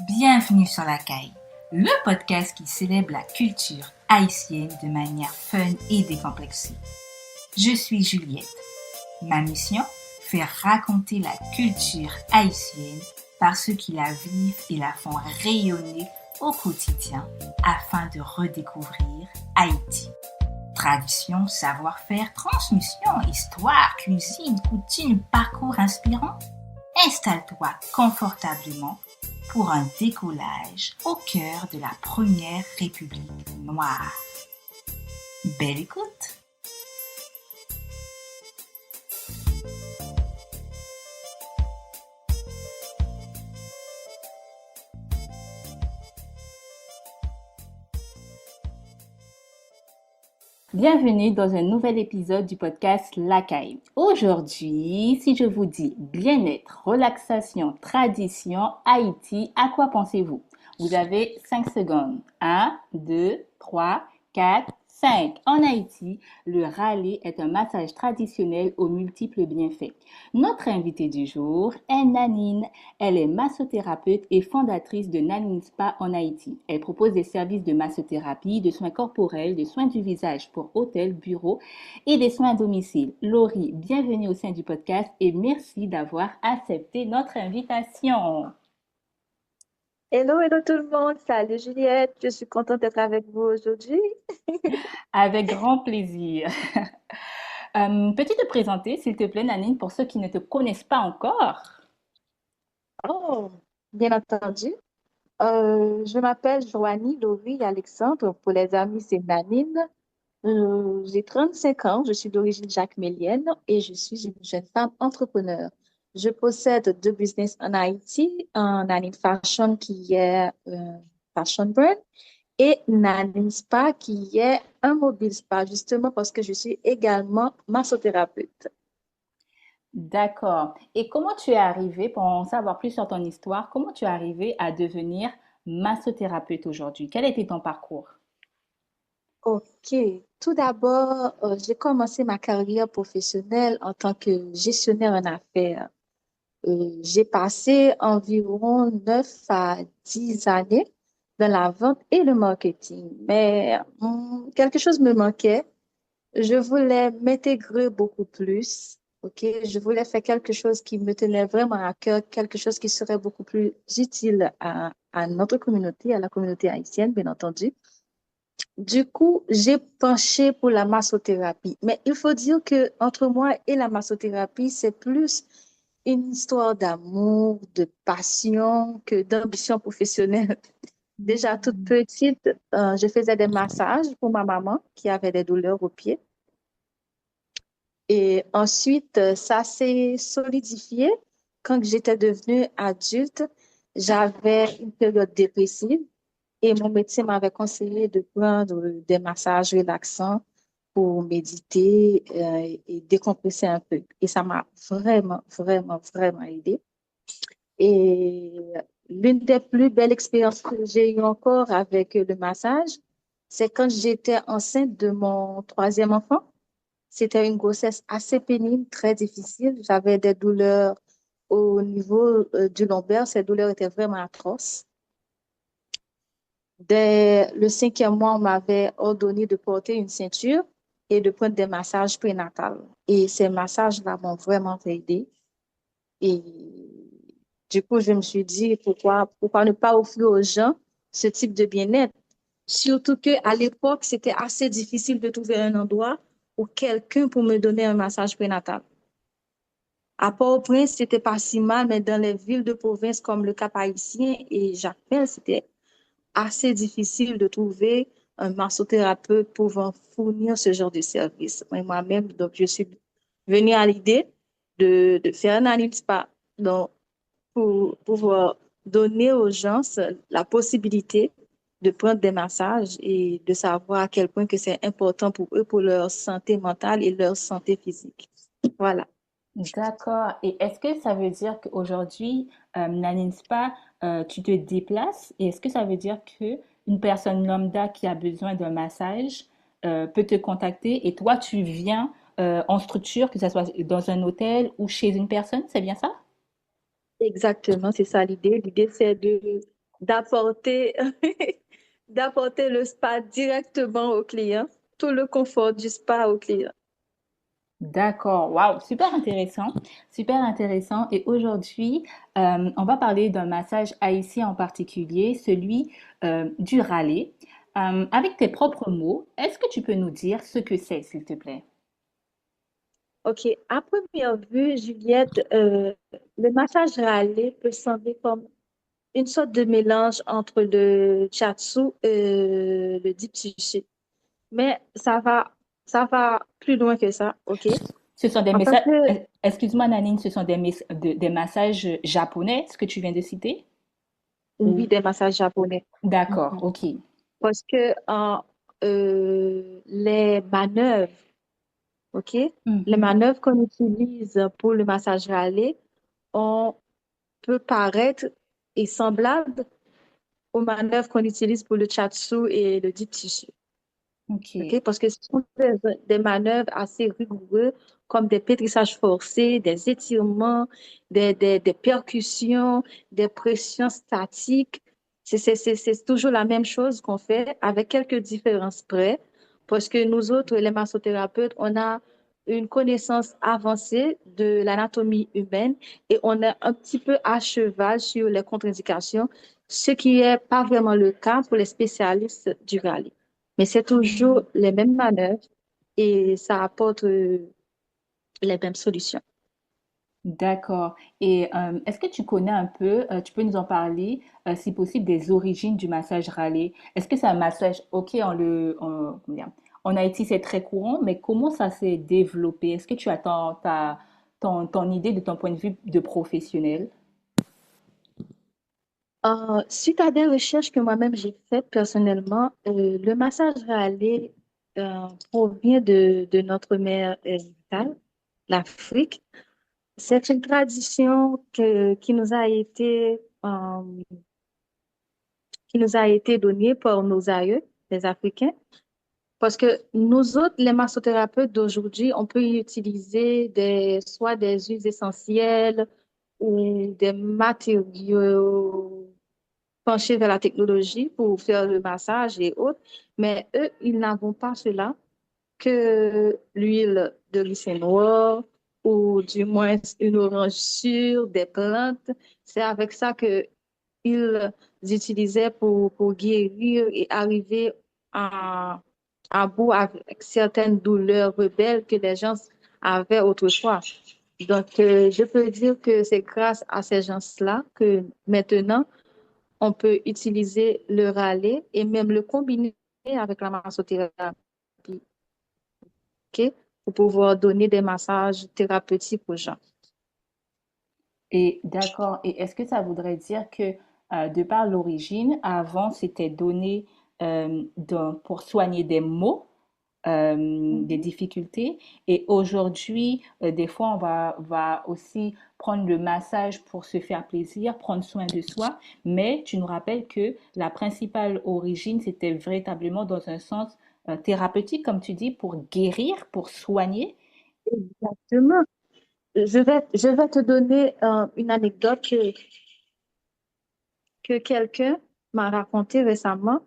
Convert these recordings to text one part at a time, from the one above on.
Bienvenue sur La Caille, le podcast qui célèbre la culture haïtienne de manière fun et décomplexée. Je suis Juliette. Ma mission, faire raconter la culture haïtienne par ceux qui la vivent et la font rayonner au quotidien afin de redécouvrir Haïti. Tradition, savoir-faire, transmission, histoire, cuisine, coutumes, parcours inspirants. Installe-toi confortablement pour un décollage au cœur de la première République noire. Belle écoute! Bienvenue dans un nouvel épisode du podcast La Caille. Aujourd'hui, si je vous dis bien-être, relaxation, tradition, Haïti, à quoi pensez-vous? Vous avez 5 secondes. 1, 2, 3, 4, 5. En Haïti, le râlé est un massage traditionnel aux multiples bienfaits. Notre invitée du jour est Nanine. Elle est massothérapeute et fondatrice de Nanine Spa en Haïti. Elle propose des services de massothérapie, de soins corporels, de soins du visage pour hôtels, bureaux et des soins à domicile. Laurie, bienvenue au sein du podcast et merci d'avoir accepté notre invitation. Hello, hello tout le monde. Salut Juliette. Je suis contente d'être avec vous aujourd'hui. Avec grand plaisir. Peux-tu te présenter, s'il te plaît, Nanine, pour ceux qui ne te connaissent pas encore? Oh, bien entendu. Je m'appelle Joanie Laurie Alexandre. Pour les amis, c'est Nanine. J'ai 35 ans. Je suis d'origine jacquemélienne et je suis une jeune femme entrepreneur. Je possède 2 business en Haïti, un Nanine Fashion qui est fashion brand et Nanine Spa qui est un mobile spa, justement parce que je suis également massothérapeute. D'accord. Et comment tu es arrivée, pour en savoir plus sur ton histoire, comment tu es arrivée à devenir massothérapeute aujourd'hui? Quel était ton parcours? Ok, tout d'abord, j'ai commencé ma carrière professionnelle en tant que gestionnaire en affaires. J'ai passé environ 9 à 10 années dans la vente et le marketing, mais quelque chose me manquait. Je voulais m'intégrer beaucoup plus. Ok, je voulais faire quelque chose qui me tenait vraiment à cœur, quelque chose qui serait beaucoup plus utile à notre communauté, à la communauté haïtienne, bien entendu. Du coup, j'ai penché pour la massothérapie. Mais il faut dire que entre moi et la massothérapie, c'est plus une histoire d'amour, de passion que d'ambition professionnelle. Déjà toute petite, je faisais des massages pour ma maman qui avait des douleurs aux pieds. Et ensuite, ça s'est solidifié quand j'étais devenue adulte. J'avais une période dépressive. Et mon médecin m'avait conseillé de prendre des massages relaxants pour méditer et décompresser un peu. Et ça m'a vraiment, vraiment, vraiment aidé. Et l'une des plus belles expériences que j'ai eues encore avec le massage, c'est quand j'étais enceinte de mon 3e enfant. C'était une grossesse assez pénible, très difficile. J'avais des douleurs au niveau du lombaire. Ces douleurs étaient vraiment atroces. Dès le 5e mois, on m'avait ordonné de porter une ceinture et de prendre des massages prénatales. Et ces massages-là m'ont vraiment aidé. Et du coup, je me suis dit, pourquoi ne pas offrir aux gens ce type de bien-être? Surtout qu'à l'époque, c'était assez difficile de trouver un endroit ou quelqu'un pour me donner un massage prénatal. À Port-au-Prince, c'était pas si mal, mais dans les villes de province comme le Cap-Haïtien et Jacmel, c'était assez difficile de trouver un massothérapeute pouvant fournir ce genre de service. Moi-même, donc, je suis venue à l'idée de faire un annual spa donc, pour pouvoir donner aux gens la possibilité de prendre des massages et de savoir à quel point que c'est important pour eux, pour leur santé mentale et leur santé physique. Voilà. D'accord. Et est-ce que ça veut dire qu'aujourd'hui, Nanine Spa, tu te déplaces? Et est-ce que ça veut dire que une personne lambda qui a besoin d'un massage peut te contacter et toi, tu viens en structure, que ce soit dans un hôtel ou chez une personne? C'est bien ça? Exactement, c'est ça l'idée. L'idée, c'est de d'apporter d'apporter le spa directement au client, tout le confort du spa au client. D'accord, waouh, super intéressant, super intéressant. Et aujourd'hui, on va parler d'un massage haïtien en particulier, celui du râlé. Avec tes propres mots, est-ce que tu peux nous dire ce que c'est, s'il te plaît? OK, à première vue, Juliette, le massage râlé peut sembler comme une sorte de mélange entre le shiatsu et le deep tissé. Mais ça va plus loin que ça, OK? Ce sont des En tant messages, que, excuse-moi Nanine, ce sont des massages japonais, ce que tu viens de citer? oui, Ou des massages japonais. d'accord, Mhm. ok. Parce que les manœuvres, OK? Les Mhm. manœuvres qu'on utilise pour le massage râlé, on peut paraître et semblable aux manœuvres qu'on utilise pour le shiatsu et le deep tissue. Ok. OK? Parce que ce sont des manœuvres assez rigoureuses, comme des pétrissages forcés, des étirements, des percussions, des pressions statiques. C'est toujours la même chose qu'on fait avec quelques différences près, parce que nous autres, les massothérapeutes, on a une connaissance avancée de l'anatomie humaine et on est un petit peu à cheval sur les contre-indications, ce qui n'est pas vraiment le cas pour les spécialistes du rallye. Mais c'est toujours les mêmes manœuvres et ça apporte les mêmes solutions. D'accord. Et est-ce que tu connais un peu, tu peux nous en parler, si possible, des origines du massage râlé? Est-ce que c'est un massage, ok, comment dire, en Haïti, c'est très courant, mais comment ça s'est développé? Est-ce que tu as ton idée de ton point de vue de professionnel? Suite à des recherches que moi-même j'ai faites personnellement, le massage râlé provient de notre mère natale, l'Afrique. C'est une tradition qui nous a été donnée par nos aïeux, les Africains. Parce que nous autres, les massothérapeutes d'aujourd'hui, on peut y utiliser soit des huiles essentielles ou des matériaux penchés vers la technologie pour faire le massage et autres. Mais eux, ils n'avons pas cela que l'huile de ricin noir ou du moins une orange sûre, des plantes. C'est avec ça que ils utilisaient pour guérir et arriver à, à bout avec certaines douleurs rebelles que les gens avaient autrefois. Donc, je peux dire que c'est grâce à ces gens-là que maintenant, on peut utiliser le râlé et même le combiner avec la massothérapie, OK, pour pouvoir donner des massages thérapeutiques aux gens. Et d'accord. Et est-ce que ça voudrait dire que, de par l'origine, avant, c'était donné pour soigner des maux, des Mhm. difficultés, et aujourd'hui, des fois, va aussi prendre le massage pour se faire plaisir, prendre soin de soi, mais tu nous rappelles que la principale origine, c'était véritablement dans un sens thérapeutique, comme tu dis, pour guérir, pour soigner. Exactement. Je vais te donner une anecdote que quelqu'un m'a racontée récemment.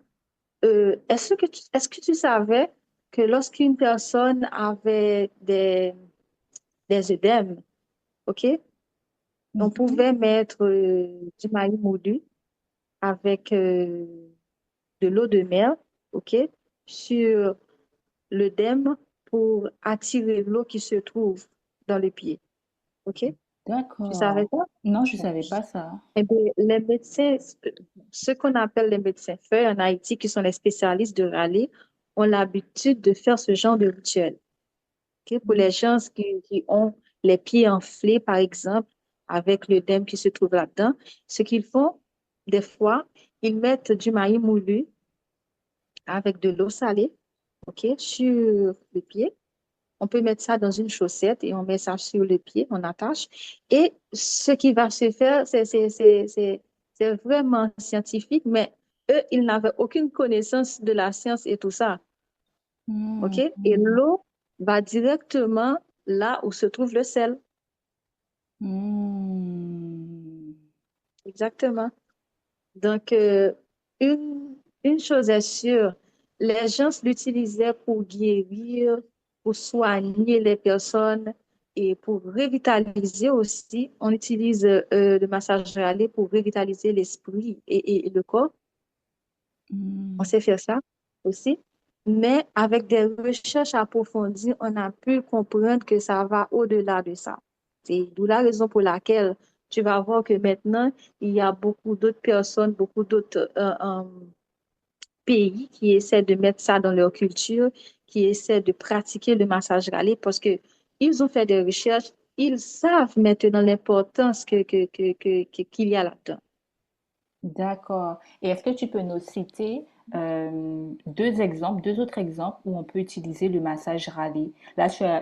Est-ce que tu savais que lorsqu'une personne avait des œdèmes, OK, on Mhm. pouvait mettre du maïs moulu avec de l'eau de mer, OK, sur l'œdème pour attirer l'eau qui se trouve dans le pied, OK? Tu savais D'accord. ça? Non, je savais pas ça. Eh bien, les médecins, ce qu'on appelle les médecins feuilles en Haïti, qui sont les spécialistes de râler, ont l'habitude de faire ce genre de rituel. Ok. Pour les gens qui ont les pieds enflés, par exemple, avec l'œdème qui se trouve là-dedans, ce qu'ils font, des fois, ils mettent du maïs moulu avec de l'eau salée, ok, sur le pied. On peut mettre ça dans une chaussette et on met ça sur le pied, on attache. Et ce qui va se faire, c'est vraiment scientifique, mais eux, ils n'avaient aucune connaissance de la science et tout ça. OK? Hmm. Et l'eau va directement là où se trouve le sel. Hmm. Exactement. Donc, une chose est sûre, les gens l'utilisaient pour guérir, pour soigner les personnes et pour revitaliser aussi. On utilise le massage râlé pour revitaliser l'esprit et le corps. On Hmm. sait faire ça aussi. Mais avec des recherches approfondies, on a pu comprendre que ça va au-delà de ça. C'est d'où la raison pour laquelle tu vas voir que maintenant, il y a beaucoup d'autres personnes, beaucoup d'autres pays qui essaient de mettre ça dans leur culture, qui essaient de pratiquer le massage râlé parce que ils ont fait des recherches, ils savent maintenant l'importance qu'il y a là-dedans. D'accord. Et est-ce que tu peux nous citer deux exemples, deux autres exemples où on peut utiliser le massage râlé? Là, euh,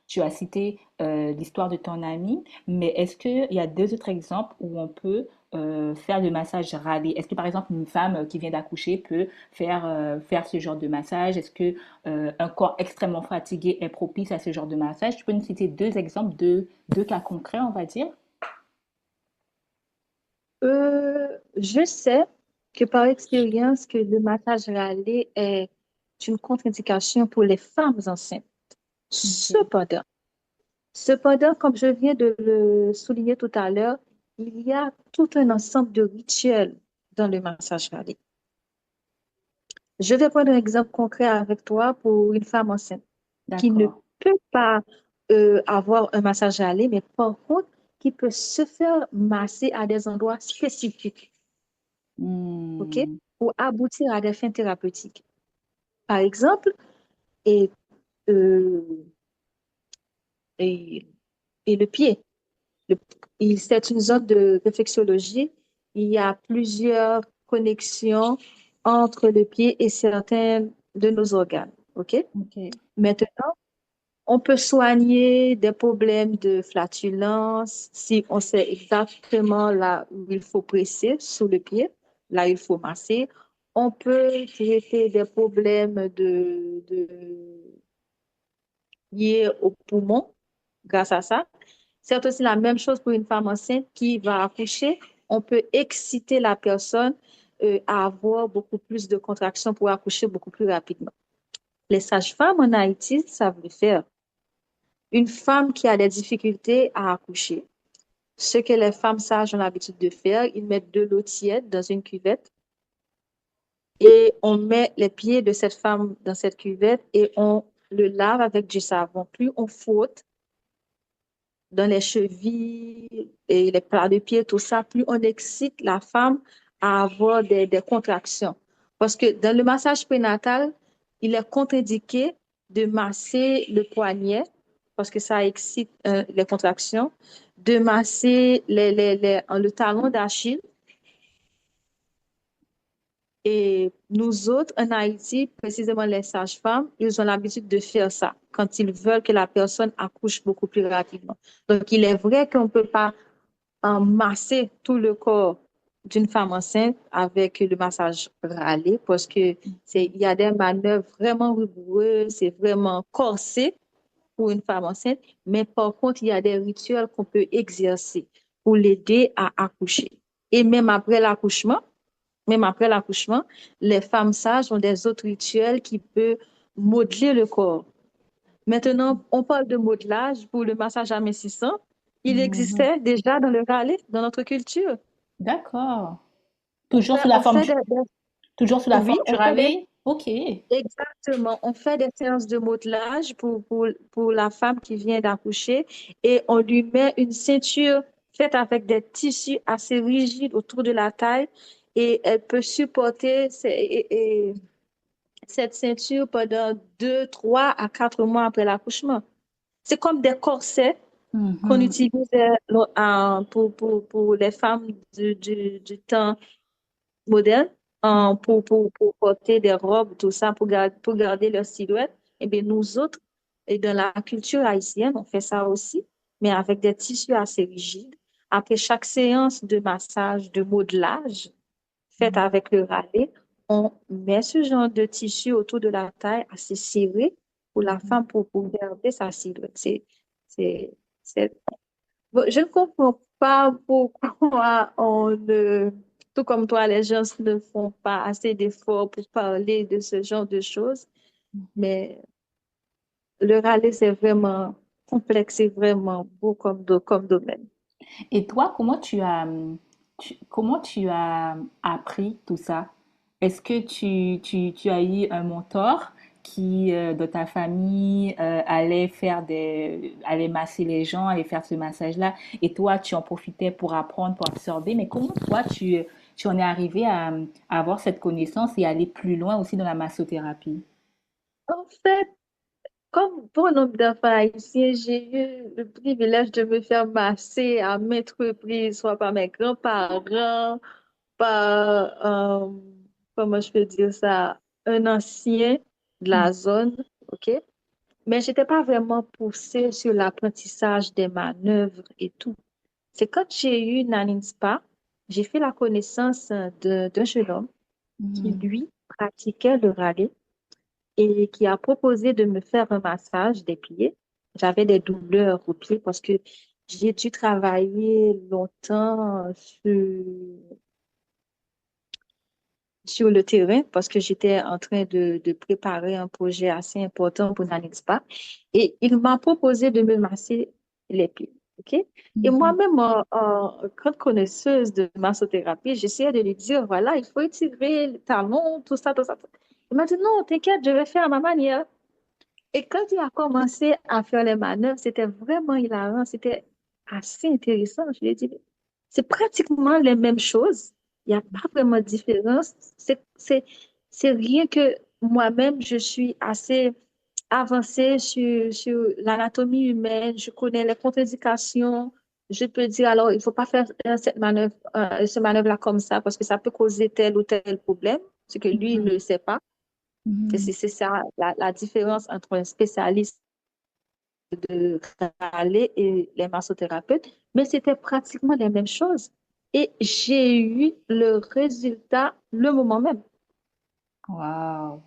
tu as cité l'histoire de ton ami, mais est-ce qu'il y a deux autres exemples où on peut faire le massage râlé? Est-ce que par exemple une femme qui vient d'accoucher peut faire ce genre de massage? Est-ce que un corps extrêmement fatigué est propice à ce genre de massage? Tu peux nous citer deux exemples, deux cas concrets, on va dire? Je sais que par expérience que le massage râlé est une contre-indication pour les femmes enceintes. Ok. Cependant, cependant, comme je viens de le souligner tout à l'heure, il y a tout un ensemble de rituels dans le massage râlé. Je vais prendre un exemple concret avec toi pour une femme enceinte qui ne D'accord. peut pas avoir un massage râlé, mais par contre, qui peut se faire masser à des endroits spécifiques, OK, Hmm. pour aboutir à des fins thérapeutiques. Par exemple, et, euh, et, et le pied. Le- c'est une zone de réflexologie. Il y a plusieurs connexions entre le pied et certains de nos organes. OK? Ok. Maintenant, on peut soigner des problèmes de flatulence si on sait exactement là où il faut presser sous le pied, là il faut masser. On peut traiter des problèmes liés aux poumons grâce à ça. C'est aussi la même chose pour une femme enceinte qui va accoucher. On peut exciter la personne à avoir beaucoup plus de contractions pour accoucher beaucoup plus rapidement. Les sages-femmes en Haïti savent le faire. Une femme qui a des difficultés à accoucher, ce que les femmes sages ont l'habitude de faire, ils mettent de l'eau tiède dans une cuvette et on met les pieds de cette femme dans cette cuvette et on le lave avec du savon. Plus on frotte dans les chevilles et les plats de pied, tout ça, plus on excite la femme à avoir des contractions. Parce que dans le massage prénatal, il est contre-indiqué de masser le poignet parce que ça excite les contractions, de masser le talon d'Achille. Et nous autres, en Haïti, précisément les sages-femmes, ils ont l'habitude de faire ça quand ils veulent que la personne accouche beaucoup plus rapidement. Donc, il est vrai qu'on ne peut pas masser tout le corps d'une femme enceinte avec le massage râlé parce que il y a des manœuvres vraiment rigoureuses, c'est vraiment corsé pour une femme enceinte, mais par contre, il y a des rituels qu'on peut exercer pour l'aider à accoucher. Et même après l'accouchement, les femmes sages ont des autres rituels qui peuvent modeler le corps. Maintenant, on parle de modelage pour le massage amincissant. Il Mhm. existait déjà dans le râlé, dans notre culture. D'accord. On Toujours fait, sous la on forme, fait toujours sous la oui, forme du râlé? Ok. exactement. On fait des séances de modelage pour la femme qui vient d'accoucher et on lui met une ceinture faite avec des tissus assez rigides autour de la taille et elle peut supporter cette ceinture pendant 2, 3 à 4 mois après l'accouchement. C'est comme des corsets qu'on Mhm. utilise pour les femmes du temps moderne, pour porter des robes, tout ça, pour garder leur silhouette. Eh bien, nous autres, et dans la culture haïtienne, on fait ça aussi, mais avec des tissus assez rigides. Après chaque séance de massage, de modelage, faite avec le râlé, on met ce genre de tissu autour de la taille assez serré pour la Mhm. femme pour garder sa silhouette. C'est Bon, je ne comprends pas pourquoi tout comme toi, les gens ne font pas assez d'efforts pour parler de ce genre de choses, mais le râler, c'est vraiment complexe et vraiment beau comme domaine. Et toi, comment tu as appris tout ça? Est-ce que tu as eu un mentor qui, de ta famille, allait masser les gens, allait faire ce massage-là, et toi, tu en profitais pour apprendre, pour absorber, mais comment toi, tu en es arrivé à avoir cette connaissance et aller plus loin aussi dans la massothérapie? En fait, comme bon nombre d'enfants haïtiens, j'ai eu le privilège de me faire masser à maintes reprises, soit par mes grands-parents, par, comment je peux dire ça, un ancien de la zone, OK? Mais je n'étais pas vraiment poussée sur l'apprentissage des manœuvres et tout. C'est quand j'ai eu Nanine Spa, j'ai fait la connaissance d'un jeune homme qui, Mhm. lui, pratiquait le rallye et qui a proposé de me faire un massage des pieds. J'avais des douleurs aux pieds parce que j'ai dû travailler longtemps sur le terrain parce que j'étais en train de préparer un projet assez important pour Nanispa. Et il m'a proposé de me masser les pieds. OK? Et Mhm. moi-même, en grande connaisseuse de massothérapie, j'essayais de lui dire, voilà, il faut étirer le talon, tout ça, tout ça. Il m'a dit, non, t'inquiète, je vais faire à ma manière. Et quand il a commencé à faire les manœuvres, c'était vraiment hilarant, c'était assez intéressant. Je lui ai dit, c'est pratiquement les mêmes choses. Il n'y a pas vraiment de différence. C'est rien que moi-même, je suis assez avancée sur l'anatomie humaine. Je connais les contre-indications. Je peux dire, alors, il ne faut pas faire ce manœuvre-là comme ça parce que ça peut causer tel ou tel problème, ce que lui, il ne Mhm. le sait pas. Mhm. C'est ça la différence entre un spécialiste de râler et les massothérapeutes, mais c'était pratiquement les mêmes choses. Et j'ai eu le résultat le moment même. Wow.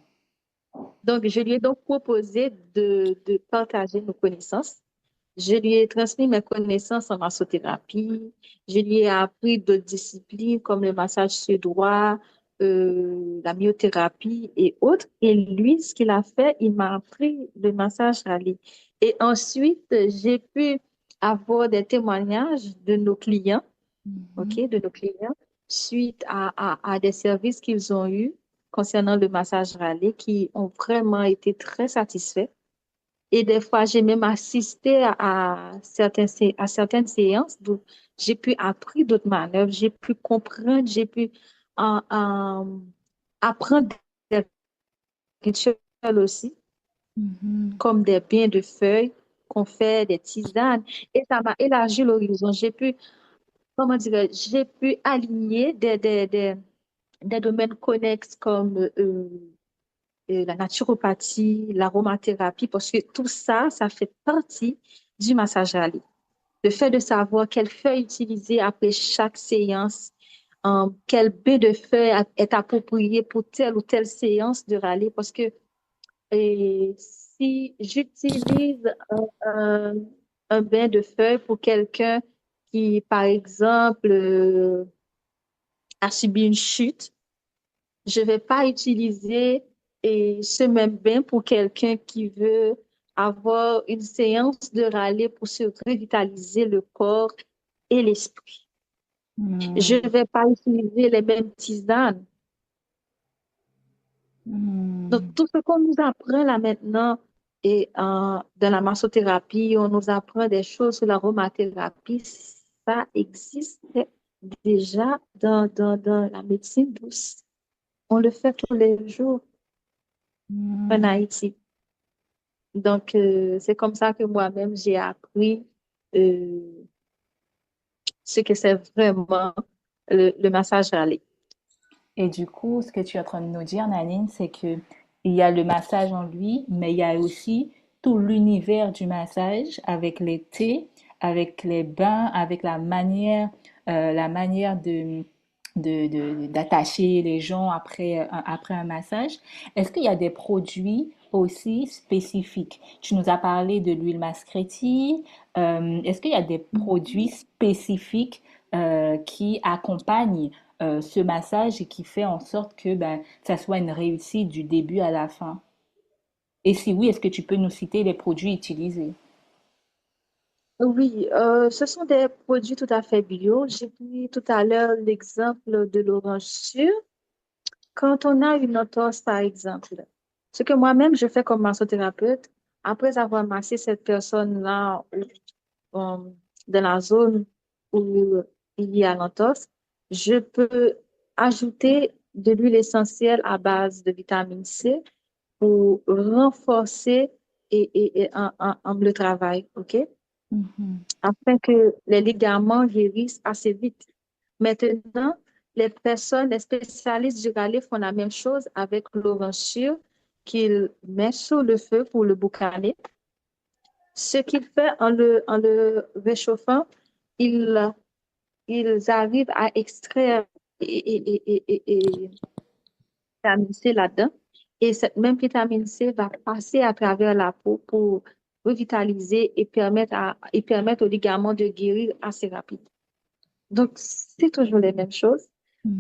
Donc, je lui ai donc proposé de partager nos connaissances. Je lui ai transmis mes connaissances en massothérapie. Je lui ai appris d'autres disciplines comme le massage suédois, la myothérapie et autres. Et lui, ce qu'il a fait, il m'a appris le massage rallye. Et ensuite, j'ai pu avoir des témoignages de nos clients, OK, Mhm. de nos clients, suite à des services qu'ils ont eus concernant le massage rallye qui ont vraiment été très satisfaits. Et des fois, j'ai même assisté à certaines séances où j'ai pu apprendre d'autres manœuvres, j'ai pu comprendre, j'ai pu euh, euh, apprendre des rituels aussi, Mhm. comme des bains de feuilles qu'on fait, des tisanes. Et ça m'a élargi l'horizon. J'ai pu, comment dire, j'ai pu aligner des domaines connexes comme la naturopathie, l'aromathérapie, parce que tout ça, ça fait partie du massage rallye. Le fait de savoir quelle feuille utiliser après chaque séance, quel bain de feuille est approprié pour telle ou telle séance de rallye, parce que si j'utilise un, un bain de feuilles pour quelqu'un qui, par exemple, a subi une chute, je ne vais pas utiliser ce même bain pour quelqu'un qui veut avoir une séance de rallye pour se revitaliser le corps et l'esprit. Je Mhm. ne vais pas utiliser les mêmes tisanes. Donc, Mhm. tout ce qu'on nous apprend là maintenant, et dans la massothérapie, on nous apprend des choses sur l'aromathérapie, ça existe déjà dans la médecine douce. On le fait tous les jours en Mhm. Haïti. Donc, c'est comme ça que moi-même, j'ai appris euh, ce que c'est vraiment le massage rallye. Et du coup, ce que tu es en train de nous dire, Nanine, c'est que il y a le massage en lui, mais il y a aussi tout l'univers du massage avec les thés, avec les bains, avec la manière d'attacher les gens après un massage. Est-ce qu'il y a des produits aussi spécifiques. Tu nous as parlé de l'huile Mascretti. Est-ce qu'il y a des produits spécifiques qui accompagnent ce massage et qui fait en sorte que ben, ça soit une réussite du début à la fin? Et si oui, est-ce que tu peux nous citer les produits utilisés? Oui, ce sont des produits tout à fait bio. J'ai pris tout à l'heure l'exemple de l'orange sûre. Quand on a une entorse, par exemple, ce que moi-même je fais comme massothérapeute, après avoir massé cette personne-là euh, dans la zone où il y a l'entorse, je peux ajouter de l'huile essentielle à base de vitamine C pour renforcer le travail, OK? Mhm. Afin que les ligaments guérissent assez vite. Maintenant, les spécialistes du Rallye font la même chose avec l'orange qu'ils mettent sur le feu pour le boucaner. Ce qu'il fait en le réchauffant, ils, ils arrivent à extraire vitamine C là-dedans. Et cette même vitamine C va passer à travers la peau pour revitaliser et permettre aux ligaments de guérir assez rapidement. Donc, c'est toujours les mêmes choses.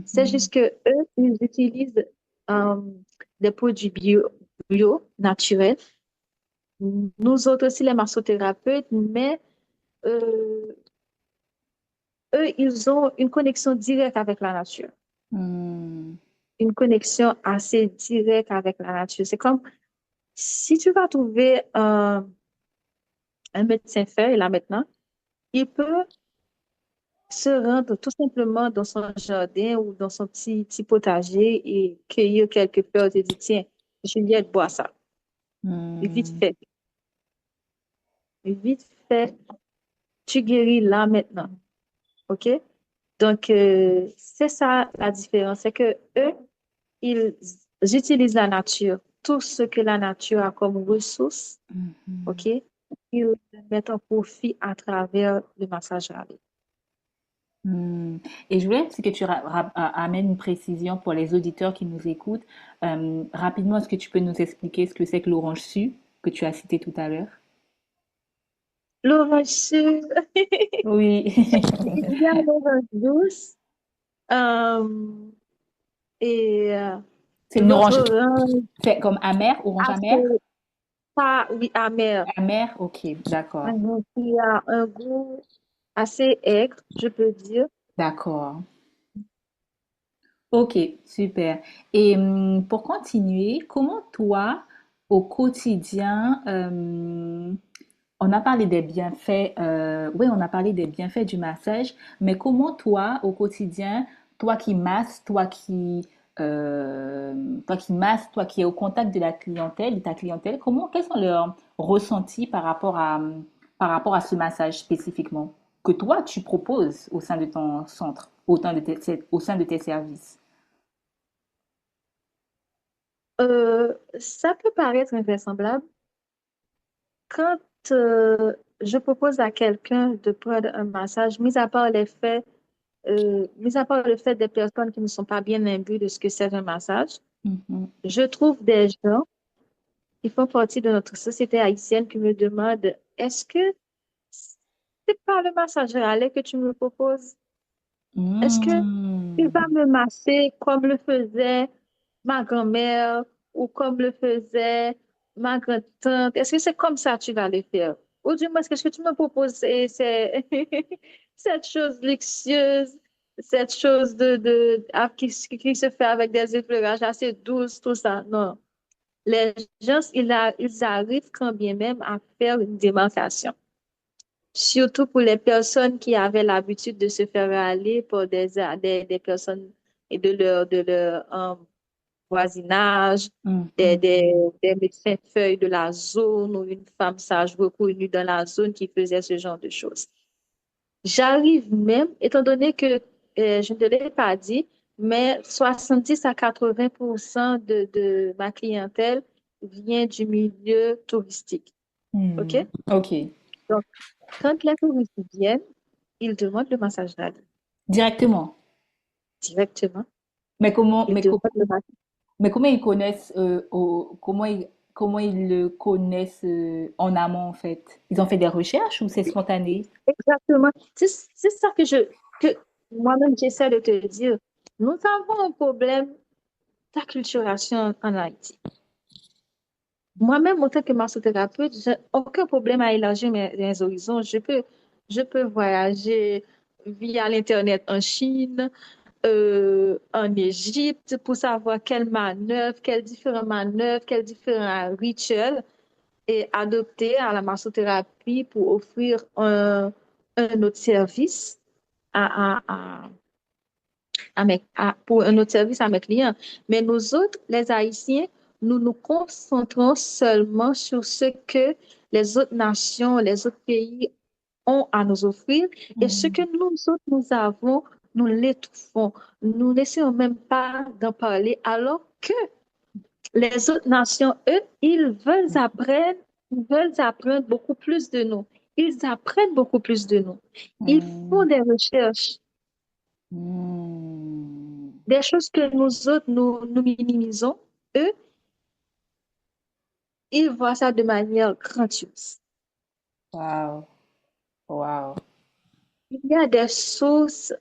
C'est Mhm. juste que eux, ils utilisent euh, des produits bio, naturels. Nous autres aussi, les massothérapeutes, mais euh, eux, ils ont une connexion directe avec la nature. Hmm. Une connexion assez directe avec la nature. C'est comme si tu vas trouver un médecin fait, là maintenant, il peut se rendre tout simplement dans son jardin ou dans son petit potager et cueillir quelques fleurs et dire, tiens, Juliette, bois ça. Vite Hmm. fait, vite fait, tu guéris là maintenant. OK? Donc, c'est ça la différence. C'est que eux, ils utilisent la nature, tout ce que la nature a comme ressources, OK? Mhm. Ils le mettent en profit à travers le massage ravi. Hmm. Et je voulais aussi que tu amènes une précision pour les auditeurs qui nous écoutent. Rapidement, est-ce que tu peux nous expliquer ce que c'est que l'orange su que tu as cité tout à l'heure? L'orange, Oui. il y a l'orange douce euh, et C'est une l'autre orange, orange c'est comme amer, orange amer? assez, pas, oui, amer. Amer, ok, d'accord, Donc, il y a un goût assez aigre, je peux dire. d'accord. Ok, super. Et pour continuer, comment toi, au quotidien, on a parlé des bienfaits, oui, on a parlé des bienfaits du massage, mais comment toi, au quotidien, toi qui masses, toi qui masses, toi qui es au contact de la clientèle, de ta clientèle, quels sont leurs ressentis par rapport à ce massage spécifiquement que toi tu proposes au sein de ton centre, au sein de tes services? Ça peut paraître invraisemblable. Quand je propose à quelqu'un de prendre un massage, mis à part le fait des personnes qui ne sont pas bien imbues de ce que c'est un massage, Mhm. je trouve des gens qui font partie de notre société haïtienne qui me demandent, est-ce que c'est pas le massage relais que tu me proposes? Est-ce que tu vas Mm. me masser comme le faisait ma grand-mère ou comme le faisait ma grand-tante? Est-ce que c'est comme ça que tu vas le faire? Ou du moins, est-ce que tu me proposes cette chose luxueuse, cette chose qui se fait avec des effleurages assez douces, tout ça? Non. Les gens, ils arrivent quand bien même à faire une démarcation. Surtout pour les personnes qui avaient l'habitude de se faire aller pour des personnes et de leur voisinage, Mhm. des médecins feuilles de la zone ou une femme sage reconnue dans la zone qui faisait ce genre de choses. J'arrive même, étant donné que je ne te l'ai pas dit, mais 70 à 80% de ma clientèle vient du milieu touristique. OK? Mm. Ok. Donc, quand les touristes viennent, ils demandent le massage d'âne Directement. directement. Mais comment, Ils demandent le massage. mais comment ils connaissent, comment ils le connaissent en amont en fait? Ils ont fait des recherches ou c'est spontané? Exactement. C'est ça que moi-même j'essaie de te dire. Nous avons un problème d'acculturation en Haïti. Moi-même, en tant que massothérapeute, j'ai aucun problème à élargir mes horizons. Je peux voyager via l'Internet en Chine, en Égypte, pour savoir quelles différentes manœuvres, quels différents rituels et adopter à la massothérapie pour offrir un autre service pour un autre service à mes clients. Mais nous autres, les Haïtiens, nous nous concentrons seulement sur ce que les autres nations, les autres pays ont à nous offrir et ce que Hmm. nous autres, nous avons, nous l'étouffons. Nous n'essayons même pas d'en parler alors que les autres nations, eux, ils veulent apprendre beaucoup plus de nous. Ils apprennent beaucoup plus de nous. Ils font Hmm. des recherches, Hmm. des choses que nous autres, nous minimisons. Eux, ils voient ça de manière grandiose. Wow. Wow. Il y a des sources,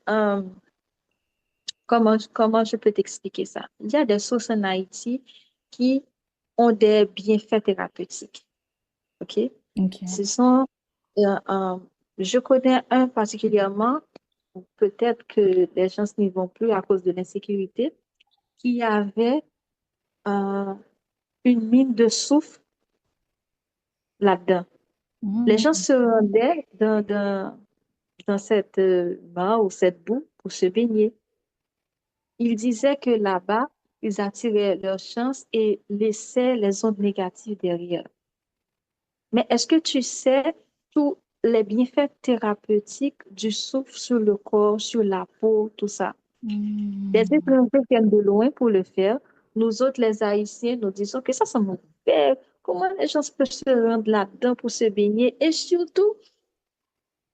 comment je peux t'expliquer ça? Il y a des sources en Haïti qui ont des bienfaits thérapeutiques. OK? Ok. Ce sont, euh, euh, je connais un particulièrement, peut-être que les gens n'y vont plus à cause de l'insécurité, qui avait euh, une mine de soufre là-dedans. Les gens Hmm. se rendaient dans cette mare ou cette boue pour se baigner. Ils disaient que là-bas, ils attiraient leur chance et laissaient les ondes négatives derrière. Mais est-ce que tu sais tous les bienfaits thérapeutiques du souffle sur le corps, sur la peau, tout ça? Des Hmm. étrangers viennent de loin pour le faire. Nous autres, les Haïtiens, nous disons que ça mauvais. Comment les gens peuvent se rendre là-dedans pour se baigner? Et surtout,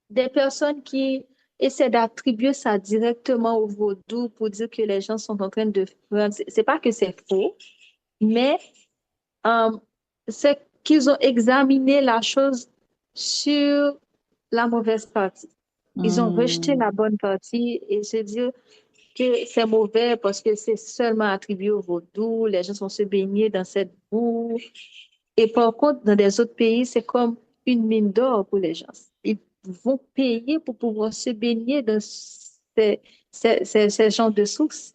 des personnes qui essaient d'attribuer ça directement au vaudou pour dire que les gens sont en train de prendre. C'est pas que c'est faux, mais euh, c'est qu'ils ont examiné la chose sur la mauvaise partie. Ils ont rejeté Hmm. la bonne partie et se dire que c'est mauvais parce que c'est seulement attribué au vaudou, les gens vont se baigner dans cette boue. Et par contre, dans des autres pays, c'est comme une mine d'or pour les gens. Ils vont payer pour pouvoir se baigner dans ces genres de sources,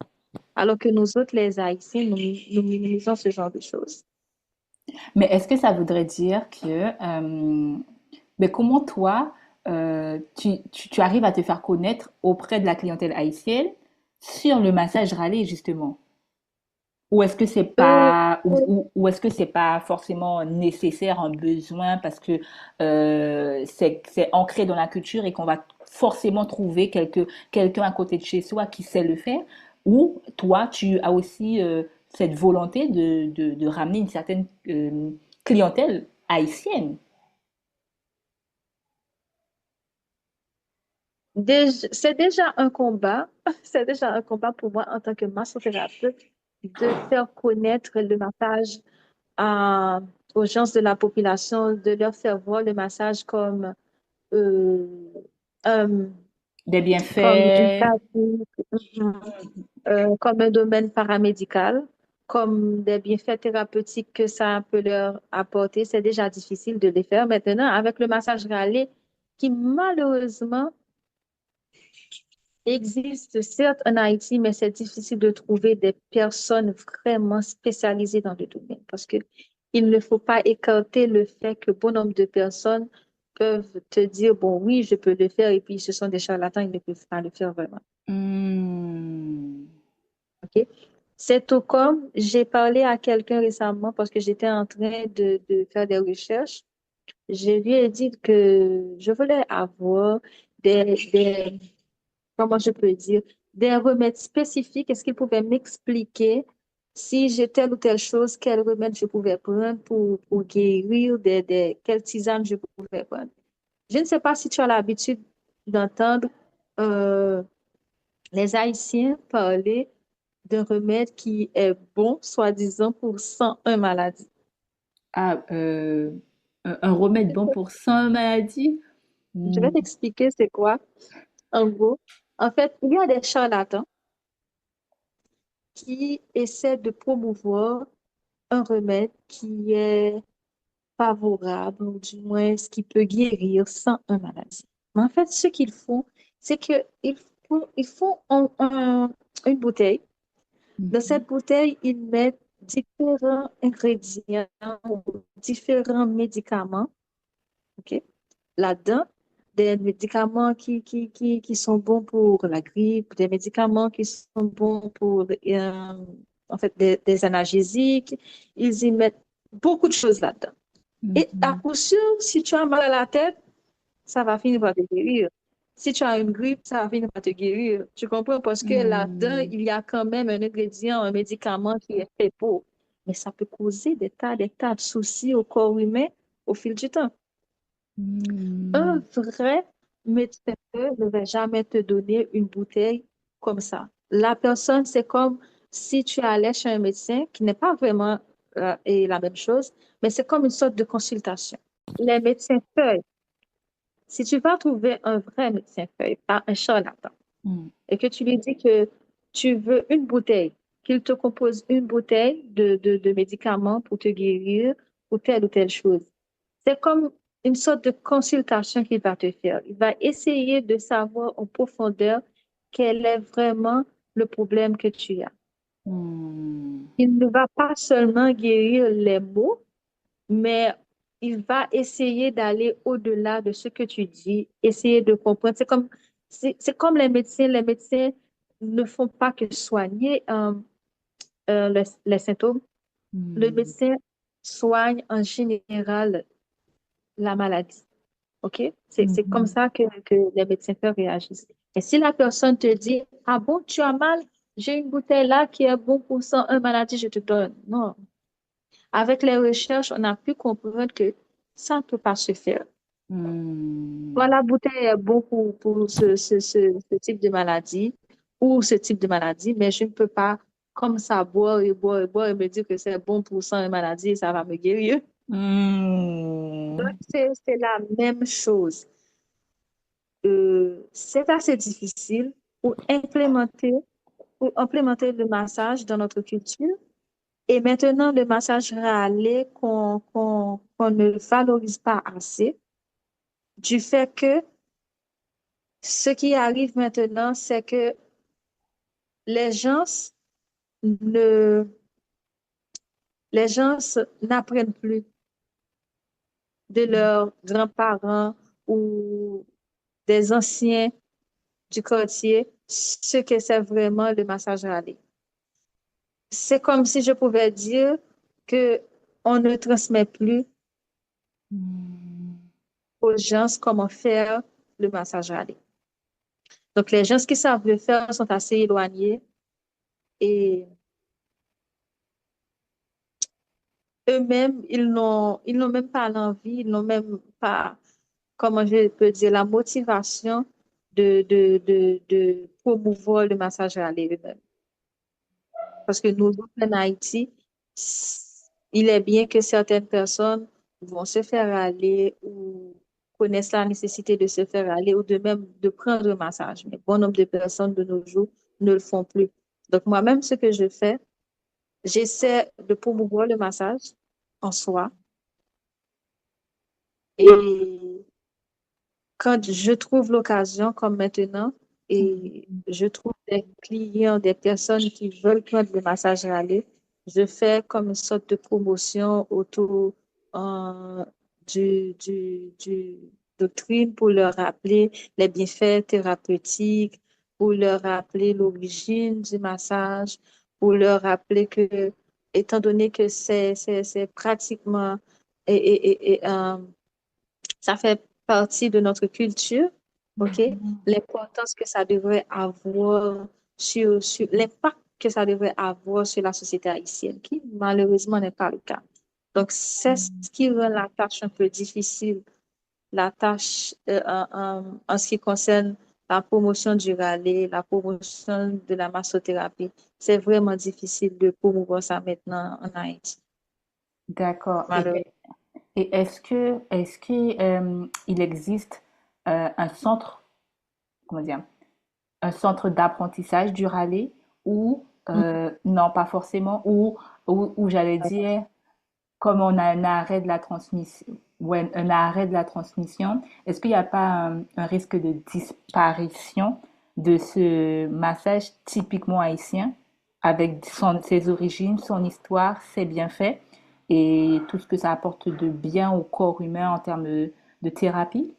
alors que nous autres, les Haïtiens, nous minimisons ce genre de choses. Mais est-ce que ça voudrait dire que, mais comment toi, tu arrives à te faire connaître auprès de la clientèle haïtienne sur le massage râlé, justement? Ou est-ce que c'est Euh, pas, ou est-ce que c'est pas forcément nécessaire, un besoin, parce que c'est ancré dans la culture et qu'on va forcément trouver quelqu'un à côté de chez soi qui sait le faire? Ou toi, tu as aussi cette volonté de ramener une certaine clientèle haïtienne? C'est déjà un combat, c'est déjà un combat pour moi en tant que massothérapeute de faire connaître le massage aux gens de la population, de leur faire voir le massage euh, un- Des comme une bienfaits? pratique, comme un domaine paramédical, comme des bienfaits thérapeutiques que ça peut leur apporter. C'est déjà difficile de les faire maintenant avec le massage râlé qui malheureusement existe certes en Haïti, mais c'est difficile de trouver des personnes vraiment spécialisées dans le domaine parce que il ne faut pas écarter le fait que bon nombre de personnes peuvent te dire, bon, oui, je peux le faire, et puis ce sont des charlatans, ils ne peuvent pas le faire vraiment. Hmm. OK? C'est tout comme j'ai parlé à quelqu'un récemment parce que j'étais en train de faire des recherches. Je lui ai dit que je voulais avoir des comment je peux dire, des remèdes spécifiques. Est-ce qu'il pouvait m'expliquer si j'ai telle ou telle chose, quel remède je pouvais prendre pour guérir, quelle tisane je pouvais prendre? Je ne sais pas si tu as l'habitude d'entendre euh, les Haïtiens parler d'un remède qui est bon, soi-disant, pour 101 maladies. Ah, un remède bon pour 100 maladies? Je Hmm. vais t'expliquer c'est quoi. En gros, en fait, il y a des charlatans qui essaient de promouvoir un remède qui est favorable, ou du moins ce qui peut guérir sans un maladie. Mais en fait, ce qu'ils font, c'est qu'ils font une bouteille. Dans Mhm. cette bouteille, ils mettent différents ingrédients ou différents médicaments, OK, là-dedans. Des médicaments qui sont bons pour la grippe, des médicaments qui sont bons pour, en fait, des analgésiques. Ils y mettent beaucoup de choses là-dedans. Et à Mhm. coup sûr, si tu as mal à la tête, ça va finir par te guérir. Si tu as une grippe, ça va finir par te guérir. Tu comprends? Parce que là-dedans, Hmm. il y a quand même un ingrédient, un médicament qui est fait pour. Mais ça peut causer des tas de soucis au corps humain au fil du temps. Un Hmm. vrai médecin ne va jamais te donner une bouteille comme ça. La personne, c'est comme si tu allais chez un médecin qui n'est pas vraiment et la même chose, mais c'est comme une sorte de consultation. Les médecins feuilles, si tu vas trouver un vrai médecin feuille, pas un charlatan, Hmm. et que tu lui dis que tu veux une bouteille, qu'il te compose une bouteille de médicaments pour te guérir ou telle chose. C'est comme une sorte de consultation qu'il va te faire. Il va essayer de savoir en profondeur quel est vraiment le problème que tu as. Hmm. Il ne va pas seulement guérir les maux, mais il va essayer d'aller au-delà de ce que tu dis, essayer de comprendre. C'est comme les médecins. Les médecins ne font pas que soigner les symptômes. Le Hmm. médecin soigne en général la maladie. OK? C'est comme Mhm. ça que les médecins peuvent réagir. Et si la personne te dit, ah bon, tu as mal, j'ai une bouteille là qui est bon pour ça, une maladie, je te donne. Non. Avec les recherches, on a pu comprendre que ça ne peut pas se faire. Soit Hmm. la bouteille est bon pour ce type de maladie ou ce type de maladie, mais je ne peux pas comme ça boire et boire et boire et me dire que c'est bon pour ça une maladie et ça va me guérir. Donc, Hmm. c'est la même chose. C'est assez difficile pour implémenter, pour implémenter le massage dans notre culture. Et maintenant, le massage râlé qu'on ne valorise pas assez, du fait que ce qui arrive maintenant, c'est que les gens ne, les gens n'apprennent plus de leurs grands-parents ou des anciens du quartier ce que c'est vraiment le massage râlé. C'est comme si je pouvais dire que on ne transmet plus Hmm. aux gens comment faire le massage râlé. Donc, les gens qui savent le faire sont assez éloignés et eux-mêmes, ils n'ont même pas l'envie, ils n'ont même pas, comment je peux dire, la motivation de promouvoir le massage râlé eux-mêmes. Parce que nous, en Haïti, il est bien que certaines personnes vont se faire aller ou connaissent la nécessité de se faire aller ou de même de prendre un massage. Mais bon nombre de personnes de nos jours ne le font plus. Donc moi-même, ce que je fais, j'essaie de promouvoir le massage en soi. Et quand je trouve l'occasion, comme maintenant, et je trouve des clients, des personnes qui veulent prendre le massage râlé, je fais comme une sorte de promotion autour euh, du doctrine pour leur rappeler les bienfaits thérapeutiques, pour leur rappeler l'origine du massage, pour leur rappeler que, étant donné que c'est pratiquement ça fait partie de notre culture, OK? Mhm. L'importance que ça devrait avoir sur l'impact que ça devrait avoir sur la société haïtienne, qui malheureusement n'est pas le cas. Donc, c'est ce qui rend la tâche un peu difficile, la tâche en ce qui concerne la promotion du rallye, la promotion de la massothérapie. C'est vraiment difficile de promouvoir ça maintenant en Haïti. D'accord. malheureusement. Et il existe un centre, comment dire, un centre d'apprentissage du rallye ou non, pas forcément, ou j'allais dire, comme on a un arrêt de la transmission, ouais, un arrêt de la transmission, est-ce qu'il n'y a pas un risque de disparition de ce massage typiquement haïtien avec ses origines, son histoire, ses bienfaits et tout ce que ça apporte de bien au corps humain en termes de thérapie?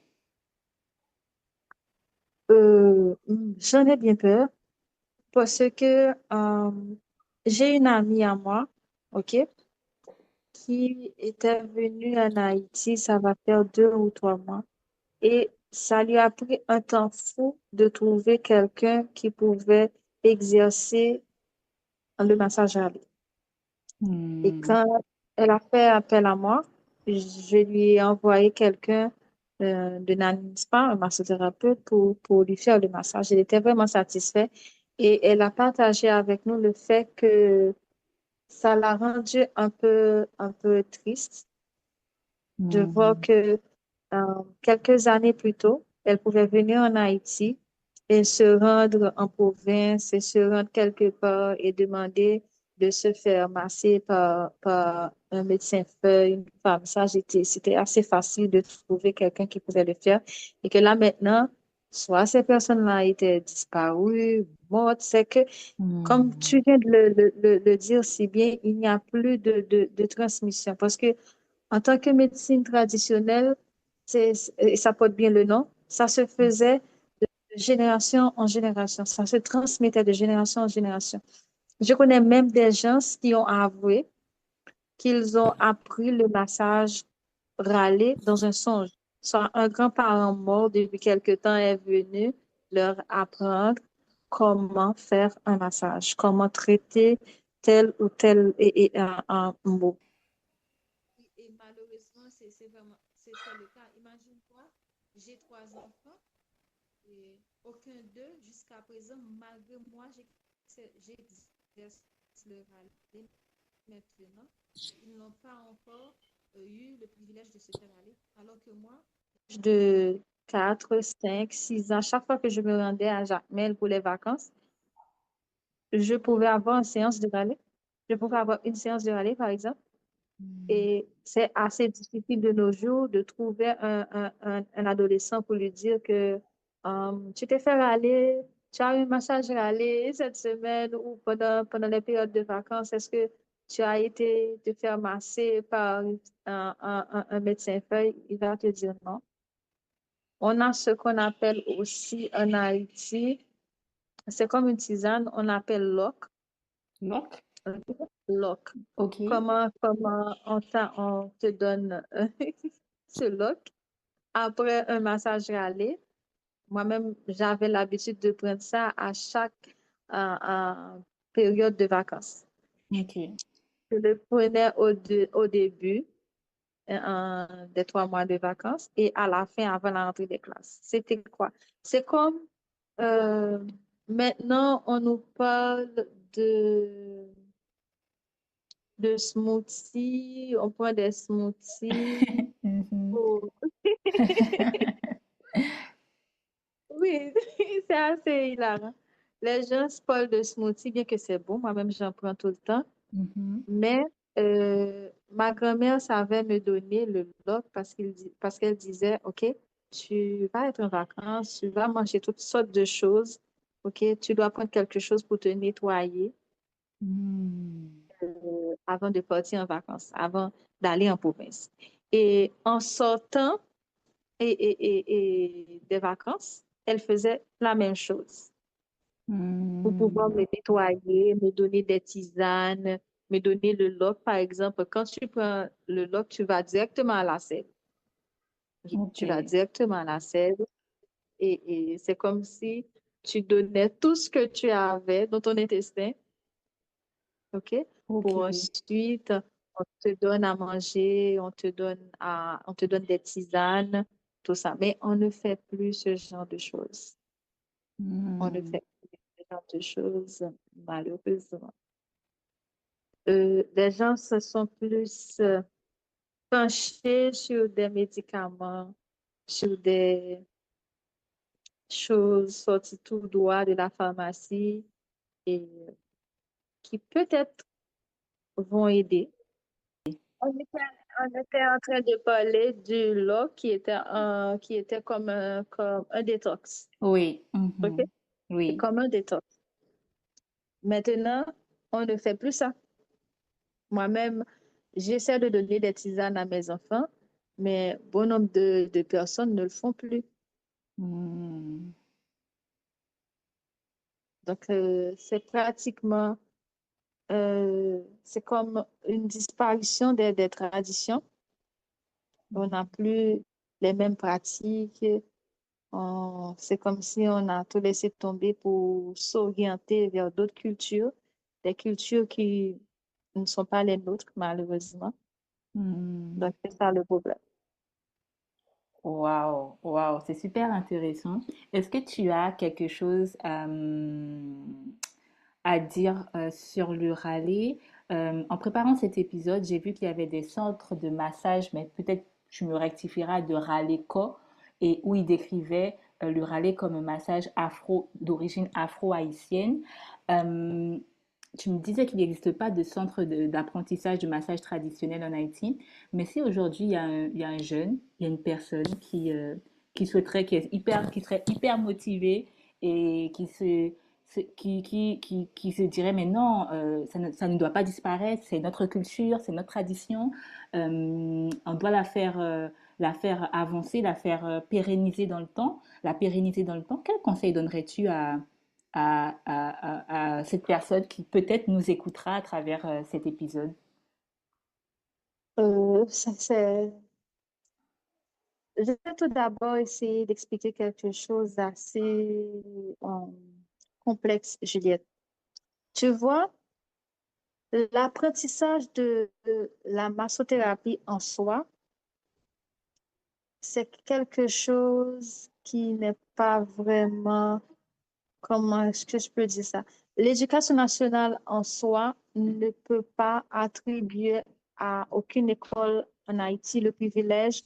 J'en ai bien peur parce que j'ai une amie à moi, OK, qui était venue en Haïti, ça va faire 2 ou 3 mois, et ça lui a pris un temps fou de trouver quelqu'un qui pouvait exercer le massage à lui. Et Hmm. quand elle a fait appel à moi, je lui ai envoyé quelqu'un de Nanine Spa, un massothérapeute, pour lui faire le massage. Elle était vraiment satisfaite et elle a partagé avec nous le fait que ça l'a rendu un peu triste de voir Hmm. que quelques années plus tôt, elle pouvait venir en Haïti et se rendre en province et se rendre quelque part et demander de se faire masser par un médecin feu, une femme. Ça, c'était assez facile de trouver quelqu'un qui pouvait le faire. Et que là, maintenant, soit ces personnes-là étaient disparues, mortes, c'est que, comme Hmm. tu viens de le dire si bien, il n'y a plus de transmission. Parce que en tant que médecine traditionnelle, et ça porte bien le nom, ça se faisait de génération en génération, ça se transmettait de génération en génération. Je connais même des gens qui ont avoué qu'ils ont appris le massage râler dans un songe. Soit un grand-parent mort depuis quelque temps est venu leur apprendre comment faire un massage, comment traiter tel ou tel un mot. Et malheureusement, c'est le cas. Imagine-toi, j'ai 3 enfants et aucun d'eux, jusqu'à présent, malgré moi, j'exerce le râler maintenant. Ils n'ont pas encore eu le privilège de se faire aller, alors que moi, de 4, 5, 6 ans, chaque fois que je me rendais à Jacmel pour les vacances, je pouvais avoir une séance de râler. Je pouvais avoir une séance de râler, par exemple. Et c'est assez difficile de nos jours de trouver un adolescent pour lui dire que tu t'es fait râler, tu as eu un massage râler cette semaine ou pendant les périodes de vacances. Est-ce que tu as été te faire masser par un médecin feuille? Il va te dire non. On a ce qu'on appelle aussi en Haïti, c'est comme une tisane, on appelle l'oc. Donc, Loc. ok. Comment on te donne ce loc après un massage râlé. Moi-même, j'avais l'habitude de prendre ça à chaque période de vacances. Ok. Je le prenais au début des 3 mois de vacances et à la fin, avant la rentrée des classes. C'était quoi? C'est comme euh, maintenant, on nous parle de de smoothies, on prend des smoothies. Mhm. Oh. Oui, c'est assez hilarant. Les gens se parlent de smoothies, bien que c'est bon, moi-même j'en prends tout le temps. Mhm. Mais ma grand-mère savait me donner le bloc parce qu'elle disait, OK, tu vas être en vacances, tu vas manger toutes sortes de choses, OK, tu dois prendre quelque chose pour te nettoyer Hmm. avant de partir en vacances, avant d'aller en province. Et en sortant des vacances, elle faisait la même chose pour pouvoir Hmm. me nettoyer, me donner des tisanes, me donner le loc. Par exemple, quand tu prends le loc, tu vas directement à la selle. Ok. Tu vas directement à la selle et c'est comme si tu donnais tout ce que tu avais dans ton intestin, OK? Ok. Pour ensuite, on te donne à manger, on te donne des tisanes, tout ça. Mais on ne fait plus ce genre de choses. On ne Hmm. fait plus ce genre de choses, malheureusement. les gens se sont plus penchés sur des médicaments, sur des choses sorties tout droit de la pharmacie et qui peut-être vont aider. On était, on était en train de parler du lait qui était comme un détox. Oui. OK? Mhm. C'est Oui. comme un détox. Maintenant, on ne fait plus ça. Moi-même, j'essaie de donner des tisanes à mes enfants, mais bon nombre de personnes ne le font plus. Hmm. Donc, c'est pratiquement, c'est comme une disparition des traditions. On n'a plus les mêmes pratiques. C'est comme si on a tout laissé tomber pour s'orienter vers d'autres cultures, des cultures qui ne sont pas les nôtres, malheureusement. Hmm. Donc, c'est ça le problème. Waouh, waouh, c'est super intéressant. Est-ce que tu as quelque chose à dire sur le rallye? En préparant cet épisode, j'ai vu qu'il y avait des centres de massage, mais peut-être tu me rectifieras de rallye co, et où ils décrivaient le rallye comme un massage afro d'origine afro-haïtienne. Euh, Tu me disais qu'il n'existe pas de centre d'apprentissage de massage traditionnel en Haïti, mais si aujourd'hui il y a un jeune, il y a une personne qui souhaiterait, qui serait hyper motivée et qui se dirait, mais non, ça ne doit pas disparaître, c'est notre culture, c'est notre tradition, on doit la faire avancer, la faire pérenniser dans le temps, la pérenniser dans le temps. Quel conseil donnerais-tu à cette personne qui peut-être nous écoutera à travers cet épisode? Euh, ça, c'est- je vais tout d'abord essayer d'expliquer quelque chose d'assez euh, complexe, Juliette. Tu vois, l'apprentissage de la massothérapie en soi, c'est quelque chose qui n'est pas vraiment, comment est-ce que je peux dire ça? L'éducation nationale en soi ne peut pas attribuer à aucune école en Haïti le privilège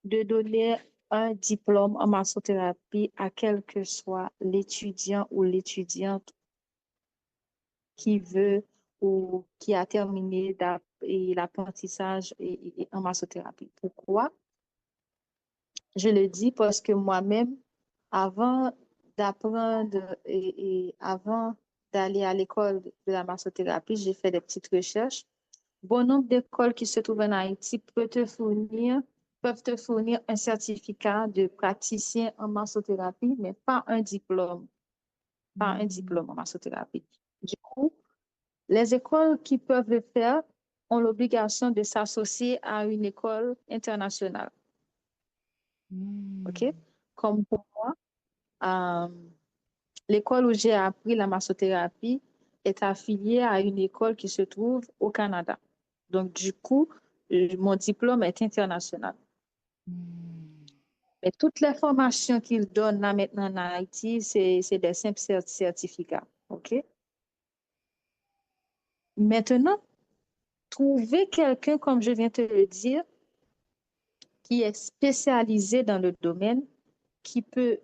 de donner un diplôme en massothérapie à quel que soit l'étudiant ou l'étudiante qui veut ou qui a terminé l'apprentissage en massothérapie. Pourquoi? Je le dis parce que moi-même, avant d'apprendre et avant d'aller à l'école de la massothérapie, j'ai fait des petites recherches. Bon nombre d'écoles qui se trouvent en Haïti peuvent te fournir un certificat de praticien en massothérapie, mais pas un diplôme, pas un Hmm. diplôme en massothérapie. Du coup, les écoles qui peuvent le faire ont l'obligation de s'associer à une école internationale. OK? Hmm. Comme pour moi, euh, l'école où j'ai appris la massothérapie est affiliée à une école qui se trouve au Canada. Donc, du coup, mon diplôme est international. Hmm. Mais toutes les formations qu'ils donnent là maintenant en Haïti, c'est des simples certificats. OK? Maintenant, trouver quelqu'un, comme je viens de te le dire, qui est spécialisé dans le domaine, qui peut